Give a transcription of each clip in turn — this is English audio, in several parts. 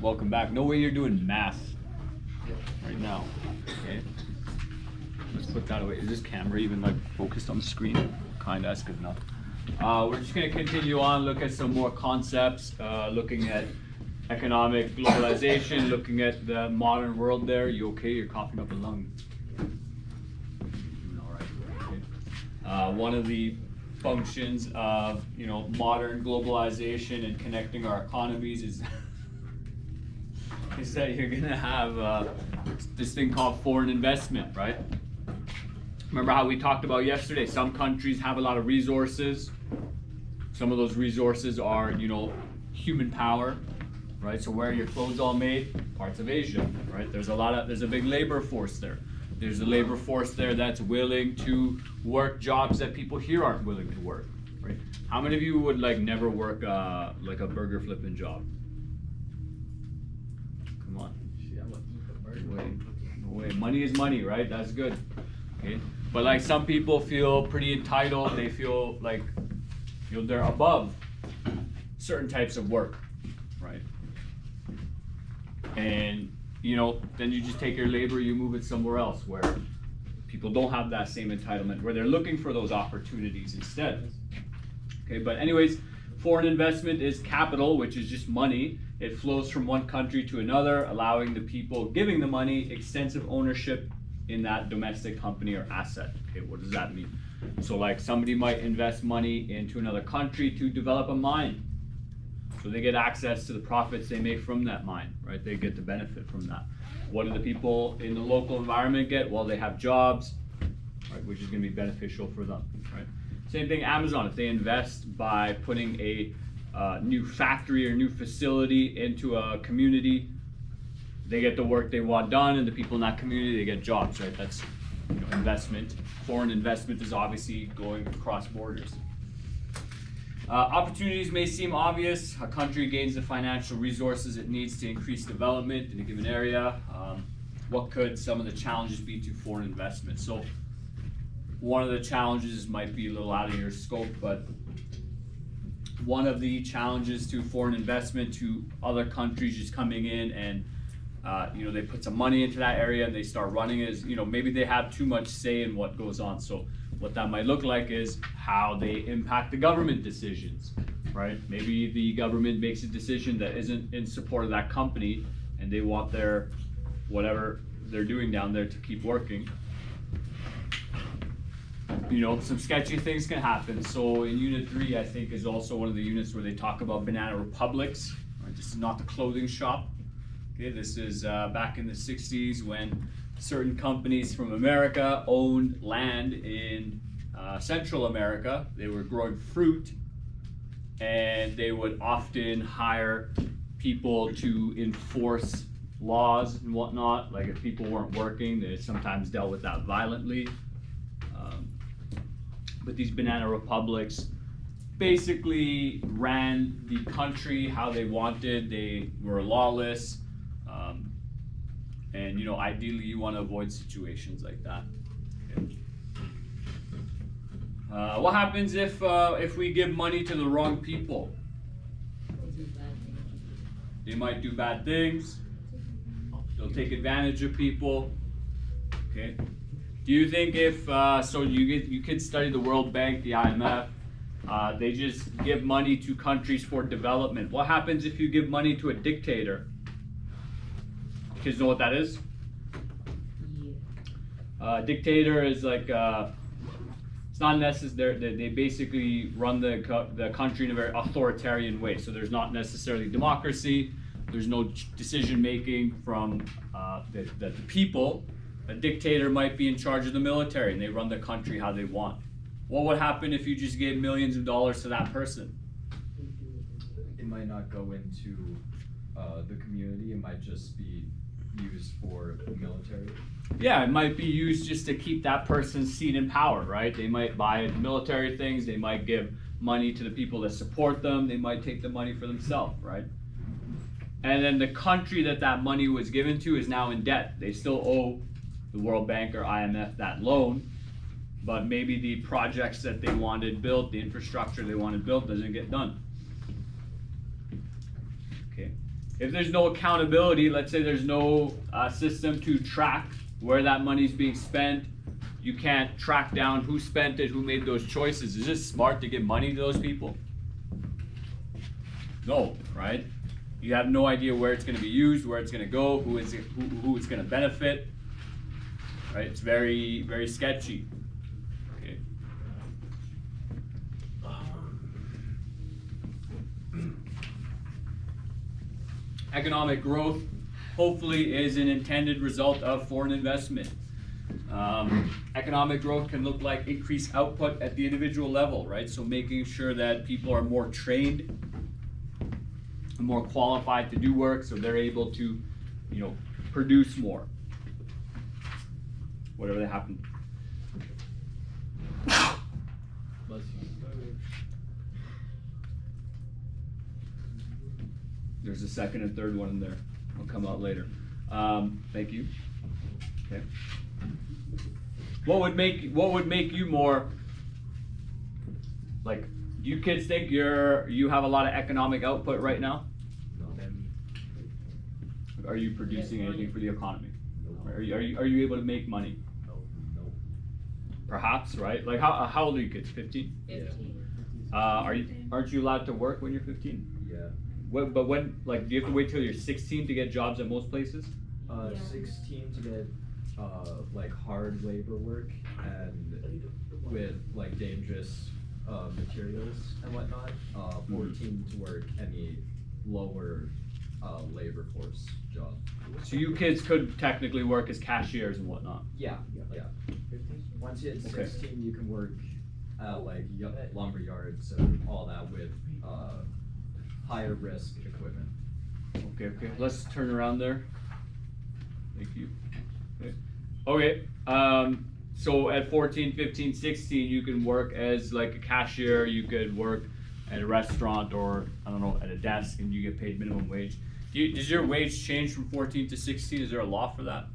Welcome back. No way you're doing math right now. Okay. Let's put that away. Is this camera even like focused on the screen? Kinda, that's good enough. We're just gonna continue on, look at some more concepts, looking at economic globalization, looking at the modern world there. You okay? You're coughing up a lung. All right. Okay. One of the functions of modern globalization and connecting our economies is is that you're gonna have this thing called foreign investment, right? Remember how we talked about yesterday? Some countries have a lot of resources. Some of those resources are, human power, right? So where are your clothes all made? Parts of Asia, right? There's a big labor force there. There's a labor force there that's willing to work jobs that people here aren't willing to work, right? How many of you would never work like a burger flipping job? Come on. No way. Money is money, right? That's good. Okay. But some people feel pretty entitled. They feel like they're above certain types of work, right? And then you just take your labor, you move it somewhere else where people don't have that same entitlement, where they're looking for those opportunities instead. Okay, but anyways, foreign investment is capital, which is just money. It flows from one country to another, allowing the people giving the money extensive ownership in that domestic company or asset. Okay, what does that mean? So somebody might invest money into another country to develop a mine. So they get access to the profits they make from that mine, right? They get the benefit from that. What do the people in the local environment get? Well, they have jobs, right, which is going to be beneficial for them, right? Same thing, Amazon. If they invest by putting a new factory or new facility into a community, they get the work they want done, and the people in that community, they get jobs, right? That's investment. Foreign investment is obviously going across borders. Opportunities may seem obvious. A country gains the financial resources it needs to increase development in a given area. What could some of the challenges be to foreign investment? So one of the challenges might be a little out of your scope, but one of the challenges to foreign investment, to other countries just coming in and they put some money into that area and they start running it, is maybe they have too much say in what goes on. So what that might look like is how they impact the government decisions, right? Maybe the government makes a decision that isn't in support of that company, and they want their whatever they're doing down there to keep working. Some sketchy things can happen. So in Unit 3, I think, is also one of the units where they talk about banana republics. Right? This is not the clothing shop. Okay, this is back in the 60s when certain companies from America owned land in Central America. They were growing fruit, and they would often hire people to enforce laws and whatnot. Like if people weren't working, they sometimes dealt with that violently. But these banana republics basically ran the country how they wanted. They were lawless. And ideally you want to avoid situations like that. Okay. What happens if we give money to the wrong people? They might do bad things. They'll take advantage of people. Okay. Do you think if so you could study the World Bank, the IMF, they just give money to countries for development. What happens if you give money to a dictator? Kids know what that is? Dictator is it's not necessary. They basically run the country in a very authoritarian way. So there's not necessarily democracy. There's no decision making from the people. A dictator might be in charge of the military, and they run the country how they want. What would happen if you just gave millions of dollars to that person? It might not go into the community. It might just be used for the military. Yeah, it might be used just to keep that person's seat in power, right? They might buy military things. They might give money to the people that support them. They might take the money for themselves, right? And then the country that money was given to is now in debt. They still owe the World Bank or IMF that loan, but maybe the projects that they wanted built, the infrastructure they wanted built, doesn't get done. Okay. if there's no accountability, let's say there's no system to track where that money's being spent, you can't track down who spent it, who made those choices. Is it smart to give money to those people? No, right? You have no idea where it's going to be used, where it's going to go, who it's going to benefit, right? It's very, very sketchy. Okay. Economic growth, hopefully, is an intended result of foreign investment. Economic growth can look like increased output at the individual level, right? So making sure that people are more trained, more qualified to do work, so they're able to, produce more. Whatever that happened. There's a second and third one in there. I'll come out later. Thank you. Okay. What would make you more like? Do you kids think you have a lot of economic output right now? Are you producing anything for the economy? Are you able to make money? No. Perhaps, right? Like how old are you kids? 15? 15. Aren't you allowed to work when you're 15? Yeah. But when, like, do you have to wait till you're 16 to get jobs at most places? 16 to get like hard labor work and with like dangerous materials and whatnot. 14 to work any lower labor force job. So you kids could technically work as cashiers and whatnot. Yeah. Once you hit 16, you can work at like lumber yards and all that with higher risk equipment. Okay. Let's turn around there. Thank you. Okay. So at 14, 15, 16, you can work as like a cashier. You could work at a restaurant or, I don't know, at a desk, and you get paid minimum wage. Does your wage change from 14 to 16? Is there a law for that?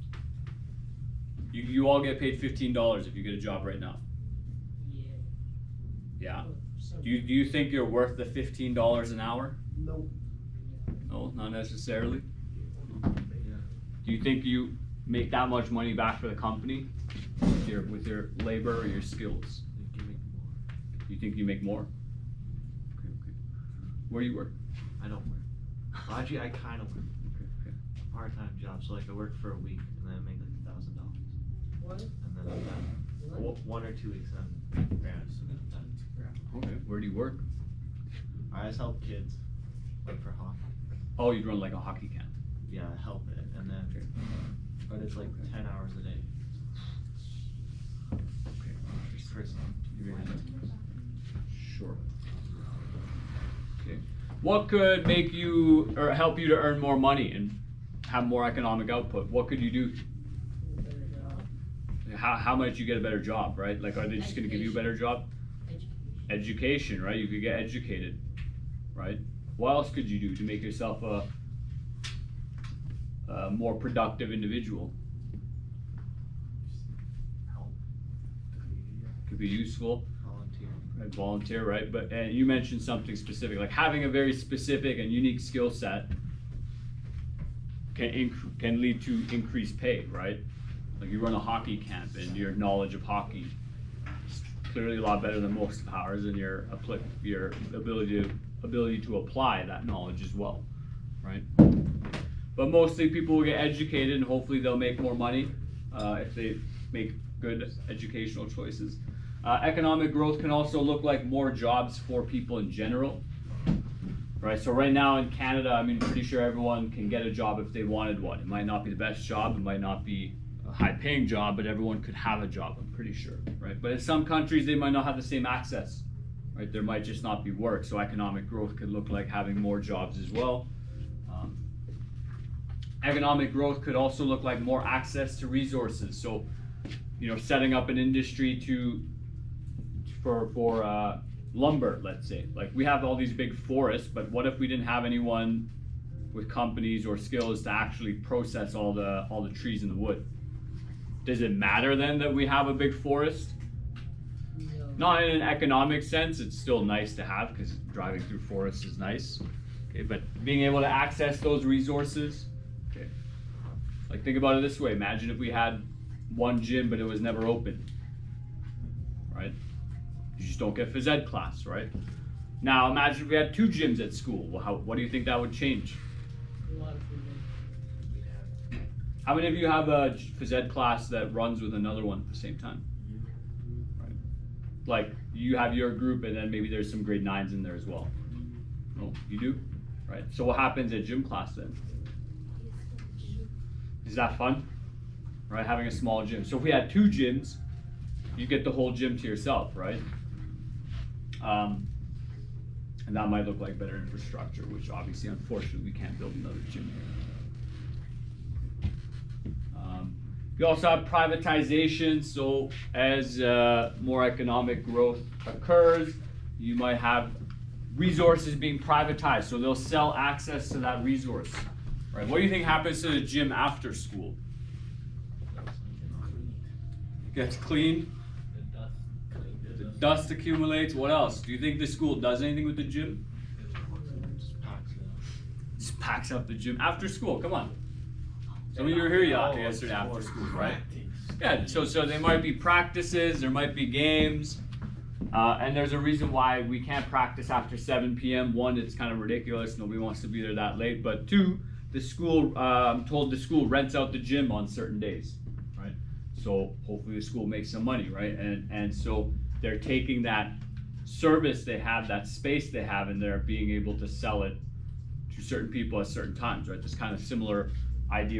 You all get paid $15 if you get a job right now. Yeah. Do you think you're worth the $15 an hour? No. No, not necessarily. Do you think you make that much money back for the company with your labor or your skills? You think you make more? Okay. Where do you work? I don't work. Well, actually, I kind of work. Okay. Part-time job. So like I work for a week and then I make like $1,000. What? And then I'm done. What? 1 or 2 weeks I'm parents and then I'm done. Okay. Where do you work? I just help kids, like for hockey. Oh, you run like a hockey camp. Yeah, I help it, and then, but it's like 10 hours a day. Okay. Sure. Okay. What could make you or help you to earn more money and have more economic output? What could you do? How might you get a better job, right? Like, are they just going to give you a better job? Education, right? You could get educated, right? What else could you do to make yourself a more productive individual? Help the community. Could be useful. Volunteer. Right, volunteer, right? But and you mentioned something specific, like having a very specific and unique skill set can lead to increased pay, right? Like you run a hockey camp and your knowledge of hockey is clearly a lot better than most of ours, and your ability to apply that knowledge as well, right? But mostly people will get educated and hopefully they'll make more money if they make good educational choices. Economic growth can also look like more jobs for people in general, right? So right now in Canada, I mean, pretty sure everyone can get a job if they wanted one. It might not be the best job, it might not be a high-paying job, but everyone could have a job, I'm pretty sure, right? But in some countries, they might not have the same access, right? There might just not be work, so economic growth could look like having more jobs as well. Economic growth could also look like more access to resources. So, setting up an industry for lumber, let's say. Like we have all these big forests, but what if we didn't have anyone with companies or skills to actually process all the trees in the wood? Does it matter then that we have a big forest? No. Not in an economic sense, it's still nice to have because driving through forests is nice. Okay, but being able to access those resources, okay. Like think about it this way, imagine if we had one gym but it was never open, right? You just don't get phys ed class, right? Now imagine if we had two gyms at school, well, what do you think that would change? A lot of food. How many of you have a phys ed class that runs with another one at the same time? Right. Like you have your group and then maybe there's some grade 9s in there as well. No, you do? Right. So what happens at gym class then? Is that fun? Right, having a small gym. So if we had two gyms, you get the whole gym to yourself, right? And that might look like better infrastructure, which obviously, unfortunately, we can't build another gym here. We also have privatization, so as more economic growth occurs, you might have resources being privatized, so they'll sell access to that resource. Right? What do you think happens to the gym after school? It gets cleaned, the dust accumulates, what else? Do you think the school does anything with the gym? Just packs up the gym after school, come on. Some of you were here yesterday after school, right? Yeah, so there might be practices, there might be games, and there's a reason why we can't practice after 7 p.m. One, it's kind of ridiculous, nobody wants to be there that late, but two, the school, I'm told the school rents out the gym on certain days, right? So hopefully the school makes some money, right? And so they're taking that service they have, that space they have, and they're being able to sell it to certain people at certain times, right? This kind of similar idea